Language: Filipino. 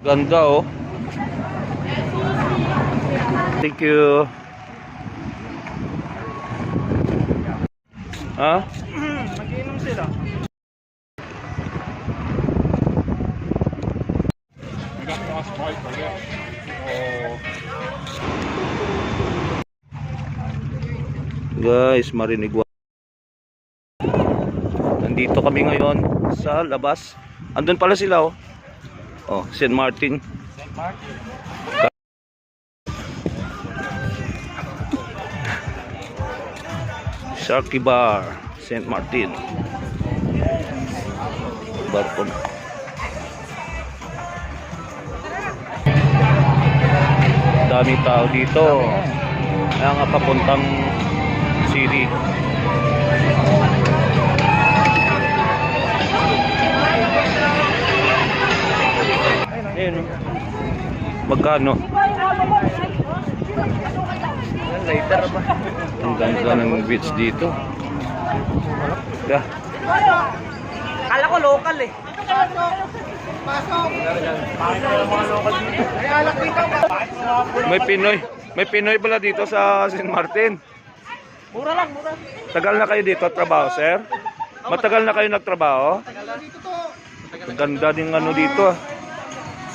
Ganda oh. Thank you. Ha? Mag-inom sila. Guys, marinig. Nandito kami ngayon sa labas. Andun pala sila oh. Oh, St. Martin. St. Martin. Sharky Bar, St. Martin. Bar po na. Dami tao dito. Kaya nga papuntang city. Ayun. Magkano? Later ba? Ang ganda ng beach dito. Yeah. Kala ko local eh. Pasok! Mga local dito. Ay, alak dito. May Pinoy pala dito sa St. Martin. Mura lang, mura. Tagal na kayo dito trabaho, sir? Matagal na kayo nagtrabaho? Tagal na dito to. Ang ganda din ano dito.